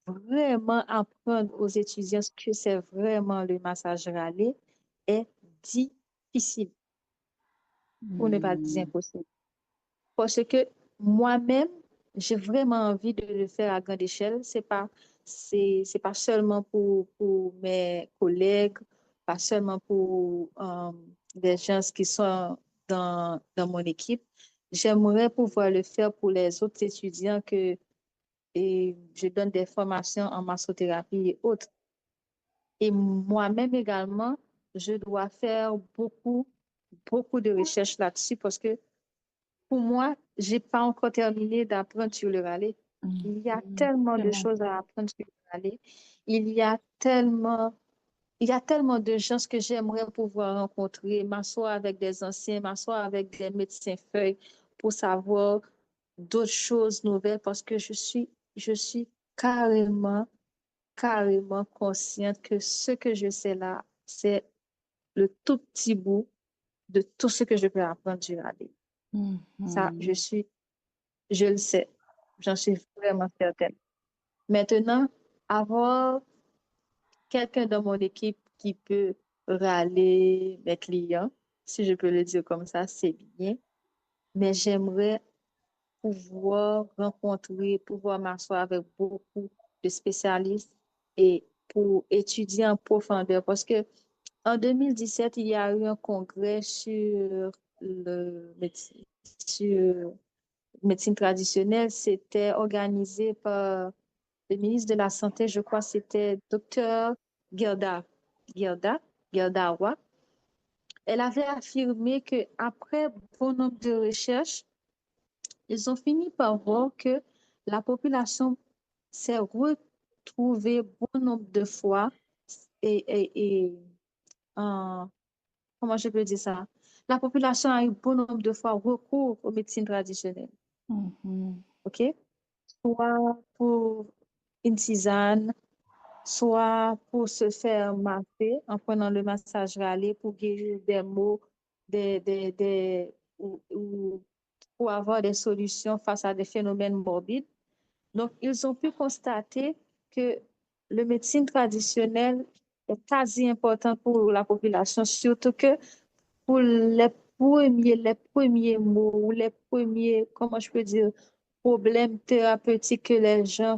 vraiment apprendre aux étudiants ce que c'est vraiment le massage râlé, est difficile, pour ne pas dire Hmm. impossible. Parce que moi-même, j'ai vraiment envie de le faire à grande échelle. C'est pas seulement pour mes collègues, pas seulement pour des gens qui sont dans mon équipe. J'aimerais pouvoir le faire pour les autres étudiants et je donne des formations en massothérapie et autres. Et moi-même également, je dois faire beaucoup de recherches là-dessus parce que pour moi, j'ai pas encore terminé d'apprendre sur le rallye. Hmm. Il y a Hmm. tellement de Tellement. choses à apprendre sur le rallye. Il y a tellement, il y a tellement de gens que j'aimerais pouvoir rencontrer, m'asseoir avec des anciens, m'asseoir avec des médecins feuilles pour savoir d'autres choses nouvelles parce que je suis carrément consciente que ce que je sais là, c'est le tout petit bout de tout ce que je peux apprendre du rallye. Ça, Mhm. je le sais. J'en suis vraiment certaine. Maintenant, avoir quelqu'un dans mon équipe qui peut râler mes clients, si je peux le dire comme ça, c'est bien. Mais j'aimerais pouvoir m'asseoir avec beaucoup de spécialistes et pour étudier en profondeur. Parce que en 2017, il y a eu un congrès le médecine, sur médecine traditionnelle. C'était organisé par le ministre de la Santé, je crois, c'était Docteur Gerda, Gerda, Gerdawa. Elle avait affirmé qu'après bon nombre de recherches, ils ont fini par voir que la population s'est retrouvée bon nombre de fois et en- comment je peux dire ça? La population a eu bon nombre de fois recours aux médecines traditionnelles, Mhm. OK? Soit pour une tisane, soit pour se faire masser en prenant le massage râlé pour guérir des maux, ou pour avoir des solutions face à des phénomènes morbides. Donc, ils ont pu constater que le médecine traditionnelle est quasi important pour la population, surtout que pour les premiers mots ou les premiers, comment je peux dire, problèmes thérapeutiques que les gens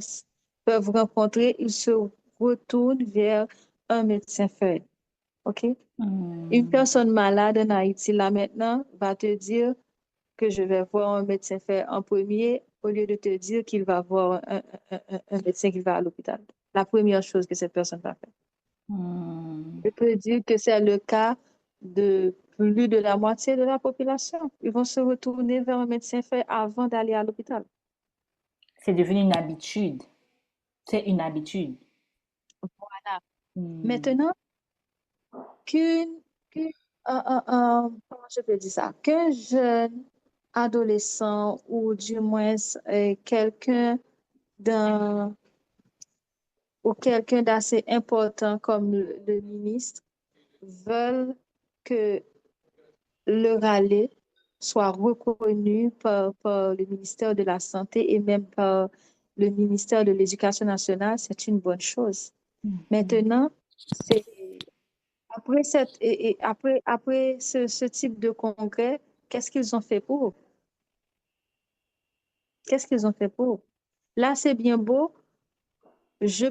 peuvent rencontrer, ils se retournent vers un médecin feuille. OK? Une Mhm. personne malade en Haïti, là maintenant, va te dire que je vais voir un médecin fait en premier au lieu de te dire qu'il va voir un médecin qui va à l'hôpital. La première chose que cette personne va faire. Mhm. Je peux dire que c'est le cas de plus de la moitié de la population. Ils vont se retourner vers un médecin fait avant d'aller à l'hôpital. C'est devenu une habitude. C'est une habitude. Voilà. Mhm. Maintenant, qu'une, qu'une- comment je peux dire ça? Qu'un jeune adolescent ou du moins quelqu'un d'un ou quelqu'un d'assez important comme le ministre veulent que le râler soit reconnu par le ministère de la Santé et même par le ministère de l'Éducation nationale, c'est une bonne chose. Mhm. Maintenant, c'est après ce type de congrès, qu'est-ce qu'ils ont fait pour? Qu'est-ce qu'ils ont fait pour? Là, c'est bien beau. Je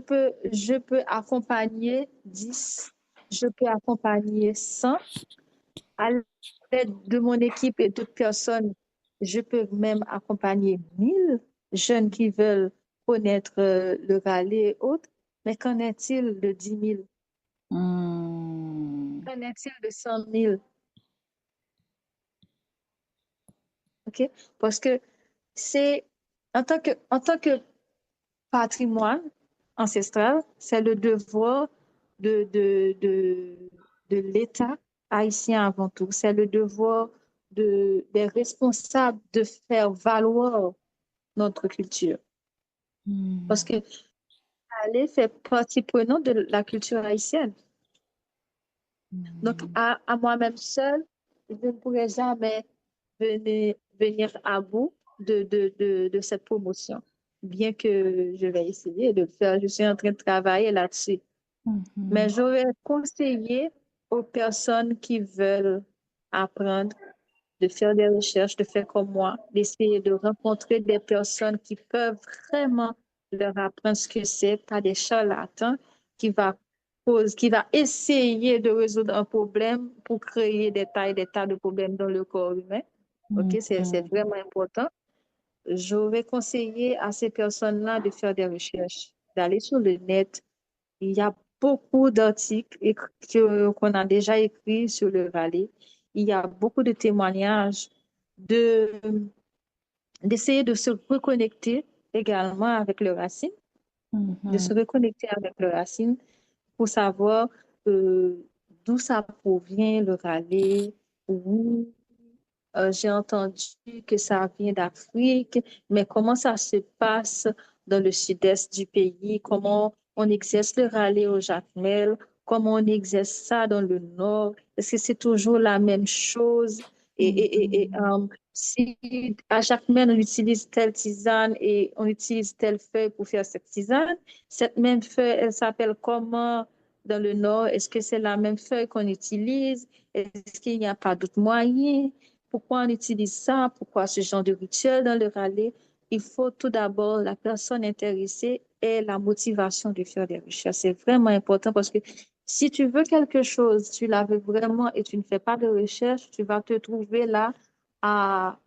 peux accompagner 10, je peux accompagner 100. À l'aide de mon équipe et d'autres personnes, je peux même accompagner 1000 jeunes qui veulent connaître le rallye et autres. Mais qu'en est-il de 10 000? Mhm. Qu'en est-il de 100 000? OK? Parce que c'est en tant que patrimoine ancestral, c'est le devoir de, de, de, de l'État haïtien avant tout. C'est le devoir des responsables de faire valoir notre culture. Parce que aller fait partie prenante de la culture haïtienne. Donc, Mhm. à moi-même seule, je ne pourrais jamais venir à bout de cette promotion. Bien que je vais essayer de le faire, je suis en train de travailler là-dessus. Mais Mhm. j'aurais conseillé aux personnes qui veulent apprendre, de faire des recherches, de faire comme moi, d'essayer de rencontrer des personnes qui peuvent vraiment leur apprendre ce que c'est, pas des charlatans qui va essayer de résoudre un problème pour créer des tas de problèmes dans le corps humain. OK, c'est Mhm. vraiment important. J'aurais conseillé à ces personnes-là de faire des recherches, d'aller sur le net. Il y a beaucoup d'articles qu'on a déjà écrits sur le Valais. Il y a beaucoup de témoignages, de, d'essayer de se reconnecter également avec le racine, de se Mhm. reconnecter avec le racine pour savoir euh, d'où ça provient, le Rallye. Oui, j'ai entendu que ça vient d'Afrique, mais comment ça se passe dans le sud-est du pays? Comment on exerce le rallye au Jacmel? comment on exerce ça dans le Nord? Est-ce que c'est toujours la même chose? Si à chaque semaine on utilise telle tisane et on utilise telle feuille pour faire cette même feuille, elle s'appelle comment dans le Nord? Est-ce que c'est la même feuille qu'on utilise? Est-ce qu'il n'y a pas d'autres moyens? Pourquoi on utilise ça? Pourquoi ce genre de rituel dans le rallye? Il faut tout d'abord la personne intéressée et la motivation de faire des recherches. C'est vraiment important parce que si tu veux quelque chose, tu la veux vraiment et tu ne fais pas de recherche, tu vas te trouver là à,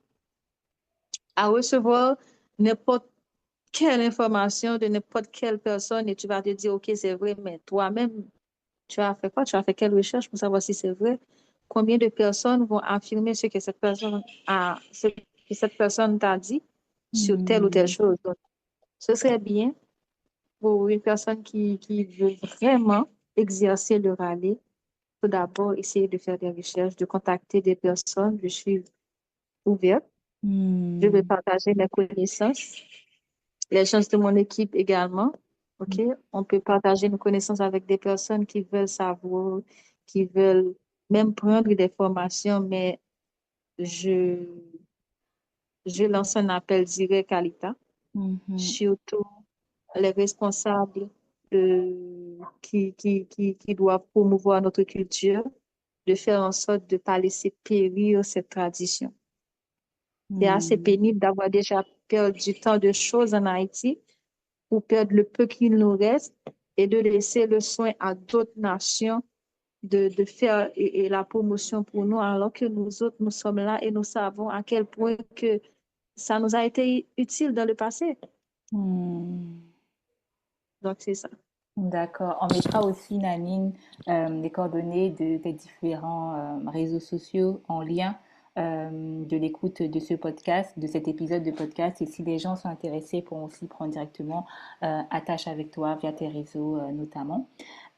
à recevoir n'importe quelle information de n'importe quelle personne et tu vas te dire, OK, c'est vrai, mais toi-même, tu as fait quoi? Tu as fait quelle recherche pour savoir si c'est vrai? Combien de personnes vont affirmer ce que ce que cette personne t'a dit sur telle ou telle Hmm. chose? Donc, ce serait bien pour une personne qui veut vraiment exercer le rallye, tout d'abord, essayer de faire des recherches, de contacter des personnes. Je suis ouverte. Je vais Hmm. partager mes connaissances, les chances de mon équipe également. OK? On peut partager nos connaissances avec des personnes qui veulent savoir, qui veulent même prendre des formations, mais je, je lance un appel direct à l'État, Mhm. surtout les responsables qui doivent promouvoir notre culture, de faire en sorte de ne pas laisser périr cette tradition. C'est assez Hmm. pénible d'avoir déjà perdu tant de choses en Haïti pour perdre le peu qu'il nous reste et de laisser le soin à d'autres nations de faire et la promotion pour nous, alors que nous autres, nous sommes là et nous savons à quel point que ça nous a été utile dans le passé. Hmm. Donc, c'est ça. D'accord. On mettra aussi, Nanine, les coordonnées des différents réseaux sociaux en lien de l'écoute de ce podcast, de cet épisode de podcast. Et si les gens sont intéressés, pourront aussi prendre directement attache avec toi via tes réseaux notamment.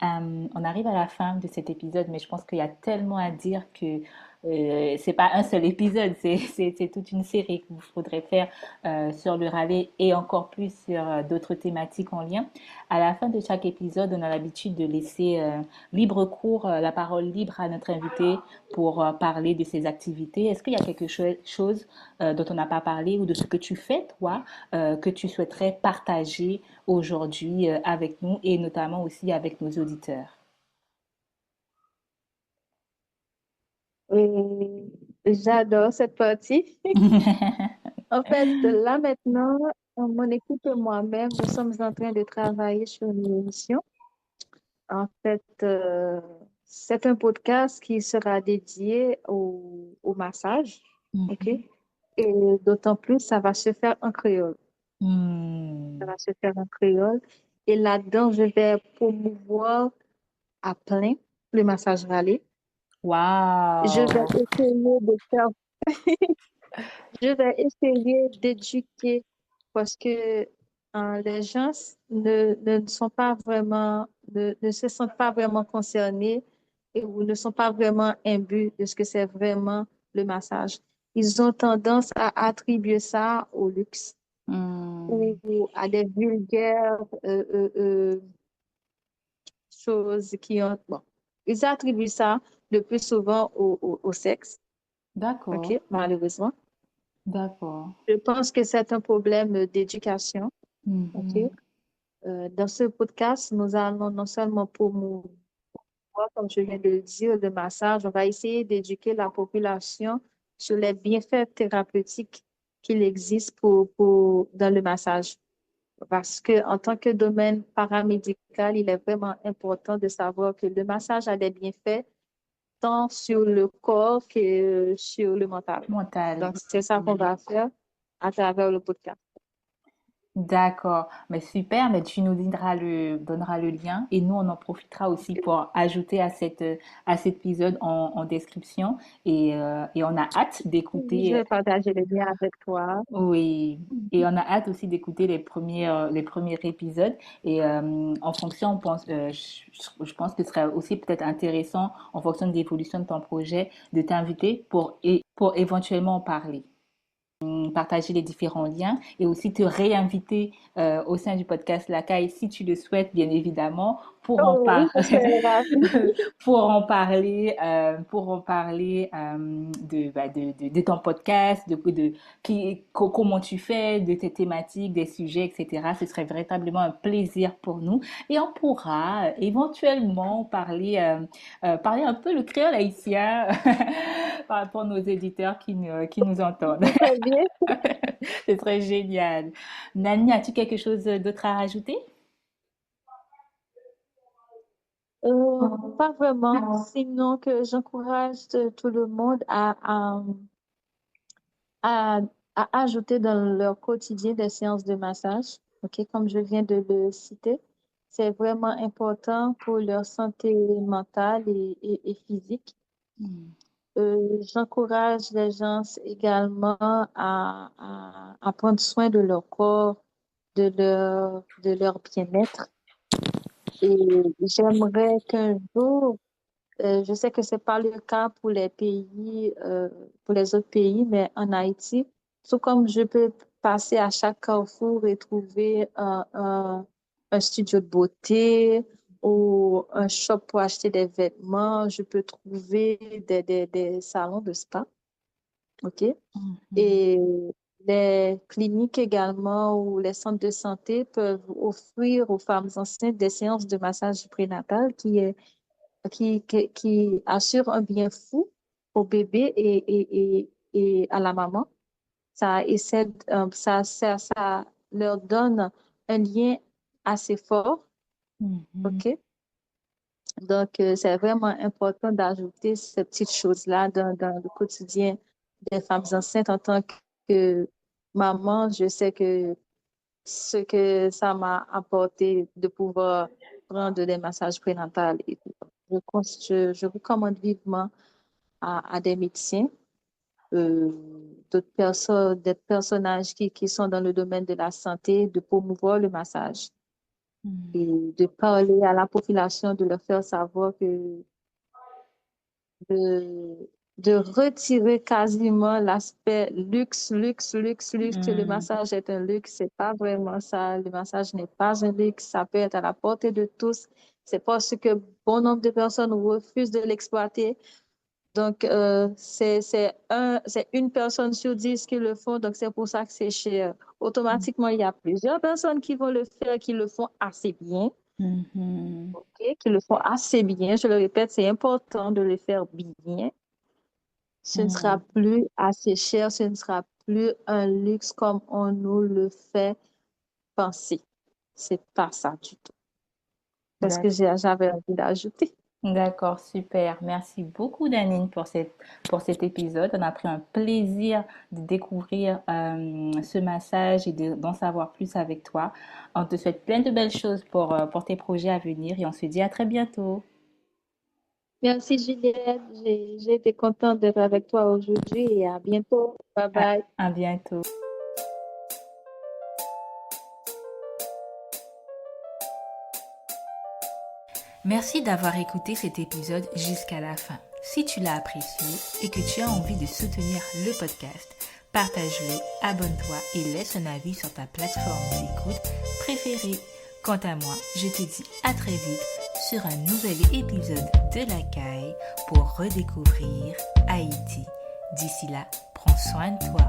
On arrive à la fin de cet épisode, mais je pense qu'il y a tellement à dire que c'est pas un seul épisode, c'est toute une série qu'il faudrait faire sur le rallye et encore plus sur d'autres thématiques en lien. À la fin de chaque épisode, on a l'habitude de laisser libre cours, la parole libre à notre invité pour parler de ses activités. Est-ce qu'il y a quelque chose dont on n'a pas parlé ou de ce que tu fais, toi, que tu souhaiterais partager aujourd'hui avec nous et notamment aussi avec nos auditeurs? Et j'adore cette partie. En fait, là maintenant, mon équipe et moi-même, nous sommes en train de travailler sur une émission. En fait, c'est un podcast qui sera dédié au massage, OK? Mhm. Et d'autant plus, ça va se faire en créole. Ça Hmm. va se faire en créole. Et là-dedans, je vais promouvoir à plein le massage râlé. Je vais Wow. essayer de faire Je vais essayer d'éduquer parce que les gens ne sont pas vraiment, ne se sentent pas vraiment concernés ou ne sont pas vraiment imbus de ce que c'est vraiment le massage. Ils ont tendance à attribuer ça au luxe Hmm. ou à des vulgaires choses qui ont... Bon, ils attribuent ça le plus souvent au sexe, D'accord, OK, malheureusement. d'accord. Je pense que c'est un problème d'éducation. OK? Mhm. Dans ce podcast, nous allons non seulement promouvoir, comme je viens de le dire, le massage, on va essayer d'éduquer la population sur les bienfaits thérapeutiques qu'il existe dans le massage. Parce que en tant que domaine paramédical, il est vraiment important de savoir que le massage a des bienfaits tant sur le corps que sur le mental. Mental. Donc, c'est ça qu'on va faire à travers le podcast. D'accord, mais super, mais tu nous donneras le lien et nous on en profitera aussi pour ajouter à cet épisode en description et on a hâte Je d'écouter, vais partager le lien avec toi. oui, et on a hâte aussi d'écouter les premiers épisodes et en fonction, je pense que ce serait aussi peut-être intéressant en fonction de l'évolution de ton projet de t'inviter pour éventuellement en parler. partager les différents liens et aussi te réinviter au sein du podcast Lacaille si tu le souhaites, bien évidemment, Oh oui, je serais ravie. pour en parler de ton podcast, comment tu fais, de tes thématiques, des sujets, etc. Ce serait véritablement un plaisir pour nous et on pourra éventuellement parler un peu le créole haïtien pour nos éditeurs qui nous entendent. C'est très bien. C'est très génial. Nani, as-tu quelque chose d'autre à rajouter? Pas vraiment, sinon que j'encourage tout le monde à, à ajouter dans leur quotidien des séances de massage. OK, comme je viens de le citer, c'est vraiment important pour leur santé mentale et physique. Hmm. J'encourage les gens également à prendre soin de leur corps, de leur bien-être. Et j'aimerais qu'un jour, je sais que c'est pas le cas pour les pays, pour les autres pays, mais en Haïti, tout comme je peux passer à chaque carrefour et trouver un studio de beauté ou un shop pour acheter des vêtements, je peux trouver des salons de spa, OK? Mhm. Et les cliniques également ou les centres de santé peuvent offrir aux femmes enceintes des séances de massage prénatal qui assure un bien fou au bébé et à la maman. Ça leur donne un lien assez fort, Mhm. OK? Donc, c'est vraiment important d'ajouter ces petites choses-là dans le quotidien des femmes enceintes en tant que maman. Je sais que ce que ça m'a apporté de pouvoir prendre des massages prénatales et tout. Je recommande vivement à des médecins, euh, d'autres personnes, des personnages qui sont dans le domaine de la santé de promouvoir le massage Mhm. et de parler à la population, de leur faire savoir que de, de retirer quasiment l'aspect luxe, que le Mhm. massage est un luxe. C'est pas vraiment ça. Le massage n'est pas un luxe. Ça peut être à la portée de tous. C'est parce que bon nombre de personnes refusent de l'exploiter. Donc, c'est une personne sur 10 qui le font. Donc, c'est pour ça que c'est cher. Automatiquement, il y a plusieurs personnes qui vont le faire, qui le font assez bien. Mhm. OK, qui le font assez bien. Je le répète, c'est important de le faire bien. Ce ne sera Mhm. plus assez cher, ce ne sera plus un luxe comme on nous le fait penser. C'est pas ça du tout. Parce que D'ac- j'avais envie d'ajouter. D'accord, super. Merci beaucoup, Danine, pour cet épisode. On a pris un plaisir de découvrir ce massage et d'en savoir plus avec toi. On te souhaite plein de belles choses pour tes projets à venir et on se dit à très bientôt. Merci Juliette, j'ai été contente d'être avec toi aujourd'hui et à bientôt. Bye bye. À bientôt. Merci d'avoir écouté cet épisode jusqu'à la fin. Si tu l'as apprécié et que tu as envie de soutenir le podcast, partage-le, abonne-toi et laisse un avis sur ta plateforme d'écoute préférée. Quant à moi, je te dis à très vite sur un nouvel épisode de La Caille pour redécouvrir Haïti. D'ici là, prends soin de toi.